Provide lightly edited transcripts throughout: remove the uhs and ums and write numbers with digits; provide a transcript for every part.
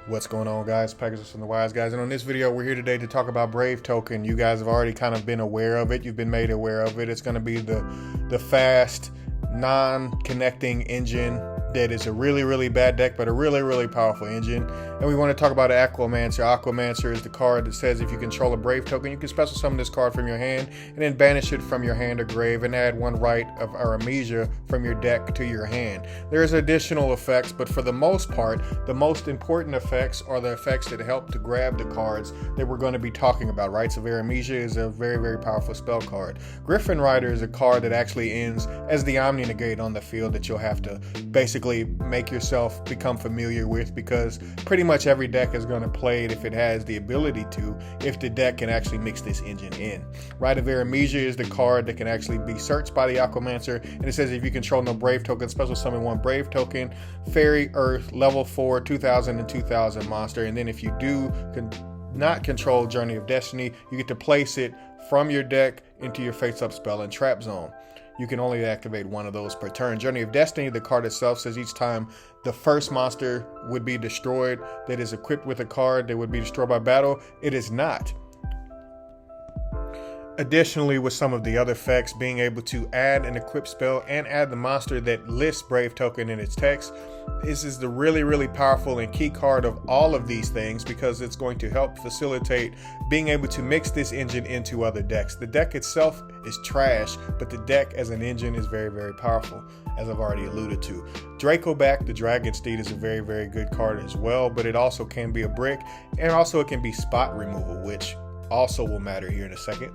What's going on, guys? Prankids from the Wiseguys, and on this video we're here today to talk about Brave Token. You guys have already kind of been aware of it. You've been made aware of it. It's going to be the fast non-connecting engine that is a really bad deck, but a really powerful engine. And we want to talk about Aquamancer. Aquamancer is the card that says if you control a Brave token, you can special summon this card from your hand and then banish it from your hand or grave and add one right of Amnesia from your deck to your hand. There's additional effects, but for the most part, the most important effects are the effects that help to grab the cards that we're going to be talking about. Rights of Amnesia is a very powerful spell card. Griffin Rider is a card that actually ends as the Omni Negate on the field that you'll have to basically make yourself become familiar with, because pretty much every deck is going to play it if it has the ability to, if the deck can actually mix this engine in. Right of Amnesia is the card that can actually be searched by the Aquamancer, and it says if you control no Brave token, special summon one Brave token, Fairy, Earth, level 4, 2000 and 2000 monster, and then if you do not control Journey of Destiny, you get to place it from your deck into your face-up spell and trap zone. You can only activate one of those per turn. Journey of Destiny, the card itself says each time the first monster would be destroyed that is equipped with a card that would be destroyed by battle, it is not. Additionally, with some of the other effects, being able to add an equip spell and add the monster that lists Brave token in its text, this is the really powerful and key card of all of these things, because it's going to help facilitate being able to mix this engine into other decks. The deck itself is trash, but the deck as an engine is very powerful, as I've already alluded to. Dracoback, the Dragon Steed, is a very good card as well, but it also can be a brick, and also it can be spot removal, which also will matter here in a second.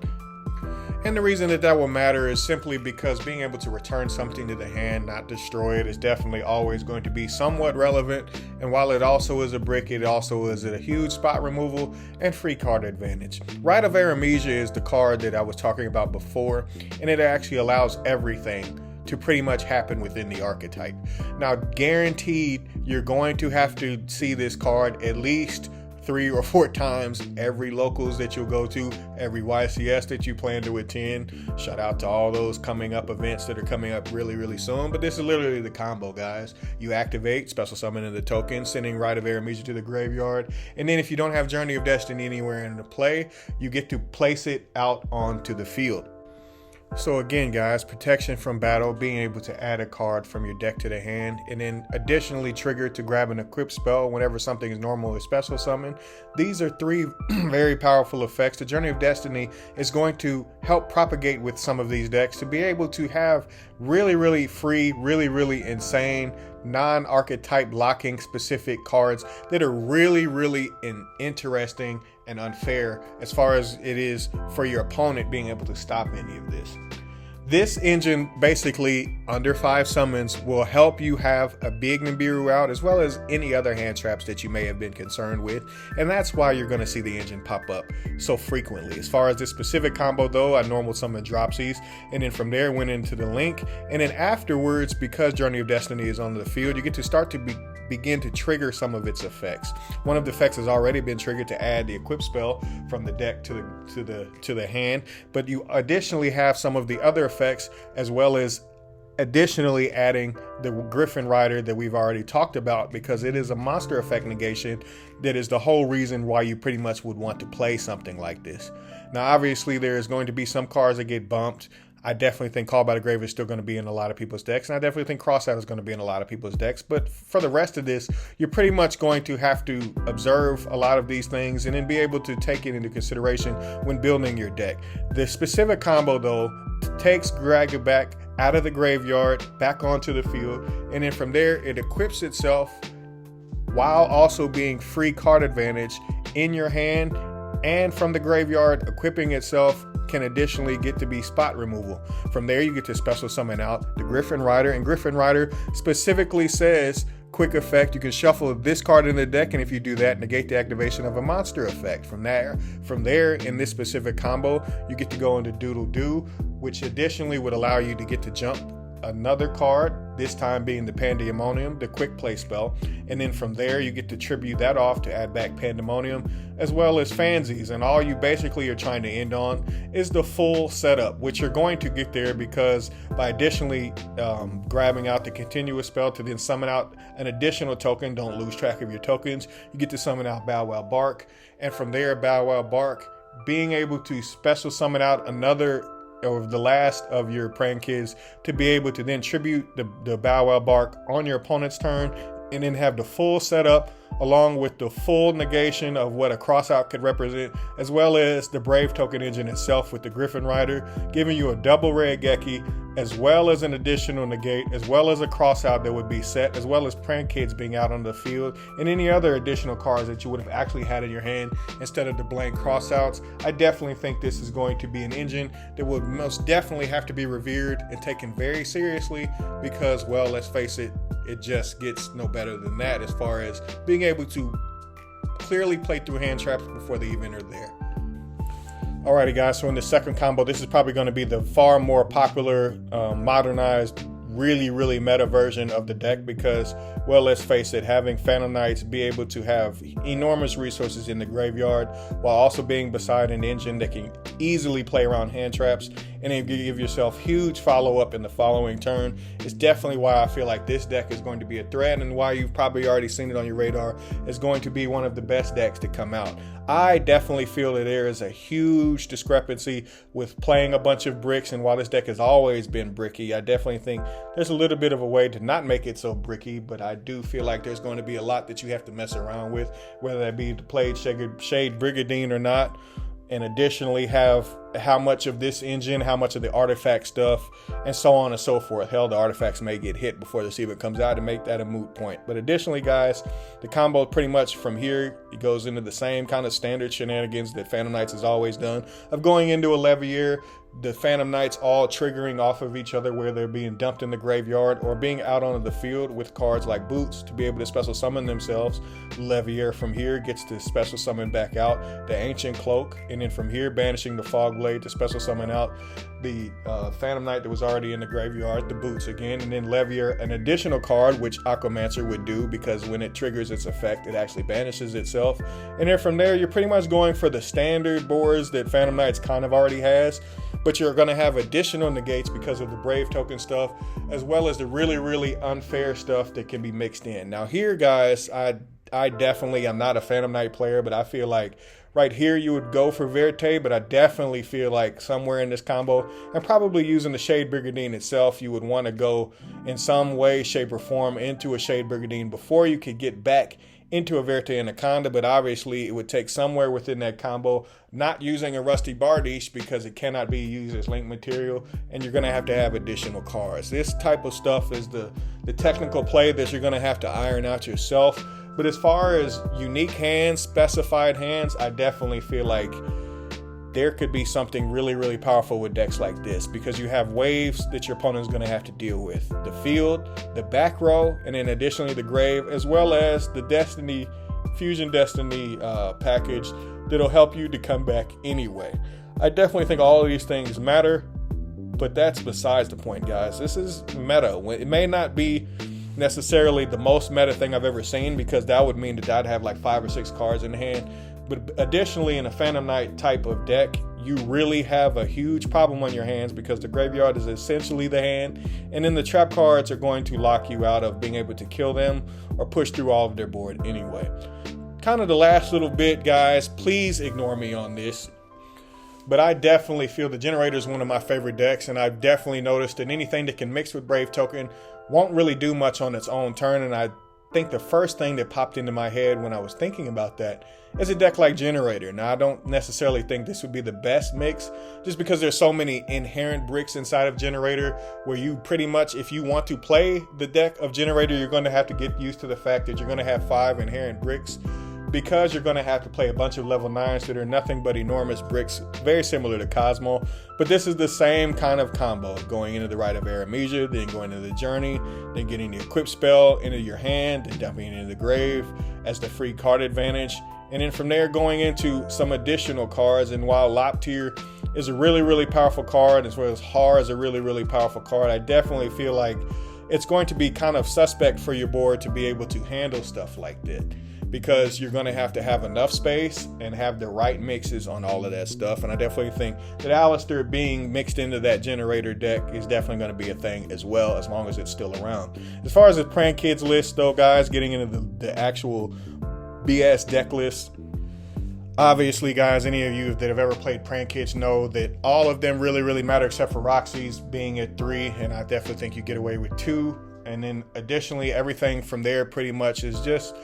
And the reason that will matter is simply because being able to return something to the hand, not destroy it, is definitely always going to be somewhat relevant. And while it also is a brick, it also is a huge spot removal and free card advantage. Right of Amnesia is the card that I was talking about before, and it actually allows everything to pretty much happen within the archetype. Now, guaranteed, you're going to have to see this card at least 3 or 4 times every locals that you'll go to, every YCS that you plan to attend. Shout out to all those coming up events that are coming up really soon. But this is literally the combo, guys. You activate, special summon in the token, sending Right of Amnesia to the graveyard, and then if you don't have Journey of Destiny anywhere in the play, you get to place it out onto the field. So again, guys, protection from battle, being able to add a card from your deck to the hand, and then additionally trigger to grab an equip spell whenever something is normally special summon. These are 3 very powerful effects. The Journey of Destiny is going to help propagate with some of these decks to be able to have really free, really insane, non-archetype locking specific cards that are really interesting and unfair as far as it is for your opponent being able to stop any of this. This engine, basically under 5 summons, will help you have a big Nibiru out, as well as any other hand traps that you may have been concerned with, and that's why you're going to see the engine pop up so frequently. As far as this specific combo though, I normal summoned Dropsies, and then from there went into the link, and then afterwards, because Journey of Destiny is on the field, you get to start to begin to trigger some of its effects. One of the effects has already been triggered to add the equip spell from the deck to the hand, but you additionally have some of the other effects, as well as additionally adding the Griffin Rider that we've already talked about, because it is a monster effect negation that is the whole reason why you pretty much would want to play something like this. Now obviously there is going to be some cards that get bumped. I definitely think Call by the Grave is still going to be in a lot of people's decks, and I definitely think Crossout is going to be in a lot of people's decks. But for the rest of this, you're pretty much going to have to observe a lot of these things and then be able to take it into consideration when building your deck. The specific combo, though, takes Dracoback out of the graveyard, back onto the field, and then from there, it equips itself while also being free card advantage in your hand, and from the graveyard, equipping itself can additionally get to be spot removal. From there, you get to special summon out the Griffin Rider, and Griffin Rider specifically says quick effect, you can shuffle this card in the deck, and if you do that, negate the activation of a monster effect. From there, in this specific combo, you get to go into Doodle Doo, which additionally would allow you to get to jump another card, this time being the Pandemonium, the quick play spell, and then from there you get to tribute that off to add back Pandemonium, as well as Fansies, and all you basically are trying to end on is the full setup, which you're going to get there because by additionally grabbing out the continuous spell to then summon out an additional token, don't lose track of your tokens, you get to summon out Bow Wow Bark, and from there Bow Wow Bark, being able to special summon out another or the last of your Prankids to be able to then tribute the Bow Wow Bark on your opponent's turn, and then have the full setup along with the full negation of what a crossout could represent, as well as the Brave token engine itself with the Griffin Rider, giving you a double red Geki, as well as an additional negate, as well as a crossout that would be set, as well as Prankids being out on the field, and any other additional cards that you would have actually had in your hand instead of the blank crossouts. I definitely think this is going to be an engine that would most definitely have to be revered and taken very seriously because, well, let's face it, it just gets no better than that as far as being able to clearly play through hand traps before they even are there. Alrighty guys, so in the second combo, this is probably going to be the far more popular, modernized, really meta version of the deck because, well, let's face it, having Phantom Knights be able to have enormous resources in the graveyard while also being beside an engine that can easily play around hand traps and then give yourself huge follow-up in the following turn is definitely why I feel like this deck is going to be a threat, and why you've probably already seen it on your radar is going to be one of the best decks to come out. I definitely feel that there is a huge discrepancy with playing a bunch of bricks, and while this deck has always been bricky, I definitely think there's a little bit of a way to not make it so bricky, but I do feel like there's going to be a lot that you have to mess around with, whether that be to play Shade Brigandine or not, and additionally have how much of this engine, how much of the artifact stuff, and so on and so forth. Hell, the artifacts may get hit before this even comes out to make that a moot point. But additionally, guys, the combo pretty much from here, it goes into the same kind of standard shenanigans that Phantom Knights has always done, of going into a Levier, the Phantom Knights all triggering off of each other where they're being dumped in the graveyard or being out onto the field with cards like Boots to be able to special summon themselves. Levier from here gets to special summon back out the Ancient Cloak, and then from here banishing the Fog Blade to special summon out the Phantom Knight that was already in the graveyard, the Boots again, and then Levier an additional card which Aquamancer would do because when it triggers its effect it actually banishes itself, and then from there you're pretty much going for the standard boards that Phantom Knights kind of already has, but you're going to have additional negates because of the Brave token stuff, as well as the really unfair stuff that can be mixed in. Now here, guys, I definitely am not a Phantom Knight player, but I feel like right here you would go for Verte, but I definitely feel like somewhere in this combo, and probably using the Shade Brigandine itself, you would want to go in some way, shape, or form into a Shade Brigandine before you could get back into a Verte Anaconda, but obviously it would take somewhere within that combo, not using a Rusty Bardiche because it cannot be used as link material, and you're going to have additional cards. This type of stuff is the technical play that you're going to have to iron out yourself. But as far as unique hands, specified hands, I definitely feel like there could be something really powerful with decks like this, because you have waves that your opponent is going to have to deal with. The field, the back row, and then additionally the grave, as well as the Destiny, Fusion Destiny package that'll help you to come back anyway. I definitely think all of these things matter, but that's besides the point, guys. This is meta. It may not be necessarily the most meta thing I've ever seen, because that would mean that I'd have like 5 or 6 cards in hand. But additionally, in a Phantom Knight type of deck, you really have a huge problem on your hands because the graveyard is essentially the hand, and then the trap cards are going to lock you out of being able to kill them or push through all of their board anyway. Kind of the last little bit, guys, please ignore me on this, but I definitely feel the Generator is one of my favorite decks, and I've definitely noticed that anything that can mix with Brave Token won't really do much on its own turn, and I think the first thing that popped into my head when I was thinking about that is a deck like Generator. Now, I don't necessarily think this would be the best mix, just because there's so many inherent bricks inside of Generator where you pretty much, if you want to play the deck of Generator, you're going to have to get used to the fact that you're going to have 5 inherent bricks, because you're going to have to play a bunch of level 9s that are nothing but enormous bricks, very similar to Cosmo. But this is the same kind of combo, going into the Rite of Aramesia, then going into the Journey, then getting the Equip spell into your hand, then dumping it into the grave as the free card advantage, and then from there going into some additional cards. And while Lop Tier is a really, really powerful card, as well as Har is a really, really powerful card. I definitely feel like it's going to be kind of suspect for your board to be able to handle stuff like that, because you're going to have enough space and have the right mixes on all of that stuff. And I definitely think that Alistair being mixed into that generator deck is definitely going to be a thing as well, as long as it's still around. As far as the Prankids list though, guys, getting into the actual BS deck list, obviously, guys, any of you that have ever played Prankids know that all of them really, really matter, except for Roxy's being at 3, and I definitely think you get away with 2. And then additionally, everything from there pretty much is just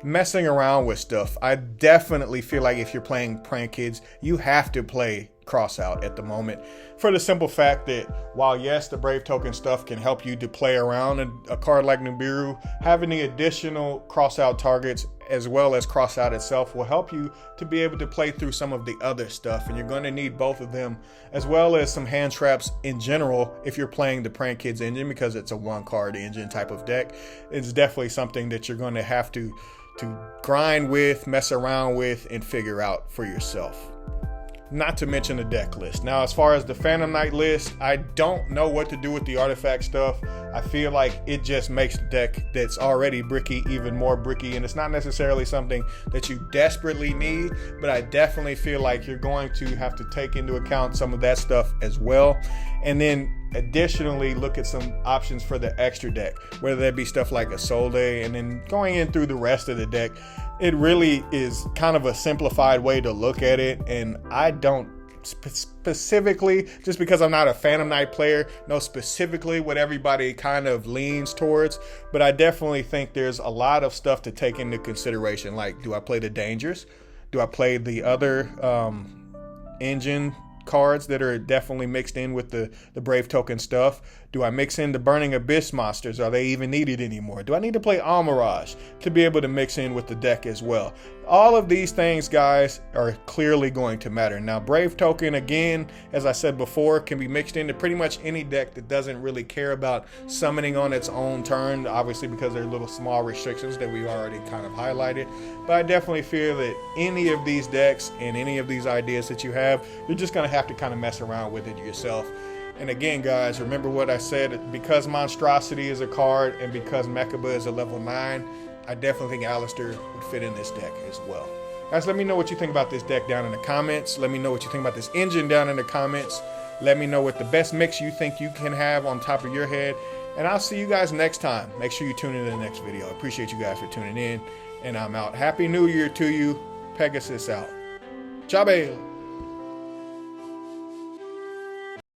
messing around with stuff. I definitely feel like if you're playing Prankids, you have to play Crossout at the moment, for the simple fact that while yes, the Brave token stuff can help you to play around a card like Nibiru, having the additional Crossout targets as well as Crossout itself will help you to be able to play through some of the other stuff, and you're going to need both of them, as well as some hand traps in general if you're playing the Prankids engine, because it's a 1-card engine type of deck. It's definitely something that you're going to have to grind with, mess around with, and figure out for yourself. Not to mention the deck list. Now, as far as the Phantom Knight list, I don't know what to do with the artifact stuff. I feel like it just makes the deck that's already bricky even more bricky, and it's not necessarily something that you desperately need, but I definitely feel like you're going to have to take into account some of that stuff as well. And then additionally, look at some options for the extra deck, whether that be stuff like a Soul Day, and then going in through the rest of the deck. It really is kind of a simplified way to look at it, and I don't specifically, just because I'm not a Phantom Knight player, know specifically what everybody kind of leans towards, but I definitely think there's a lot of stuff to take into consideration. Like, do I play the Dangers? Do I play the other engine cards that are definitely mixed in with the Brave token stuff? Do I mix in the Burning Abyss monsters? Are they even needed anymore? Do I need to play Almirage to be able to mix in with the deck as well? All of these things, guys, are clearly going to matter. Now, Brave token, again, as I said before, can be mixed into pretty much any deck that doesn't really care about summoning on its own turn, obviously because there are little small restrictions that we already kind of highlighted. But I definitely feel that any of these decks and any of these ideas that you have, you're just going to have to kind of mess around with it yourself. And again, guys, remember what I said, because Monstrosity is a card and because Mechaba is a level 9, I definitely think Alistair would fit in this deck as well. Guys, let me know what you think about this deck down in the comments. Let me know what you think about this engine down in the comments. Let me know what the best mix you think you can have on top of your head. And I'll see you guys next time. Make sure you tune in to the next video. I appreciate you guys for tuning in. And I'm out. Happy New Year to you. Pegasus out. Ciao.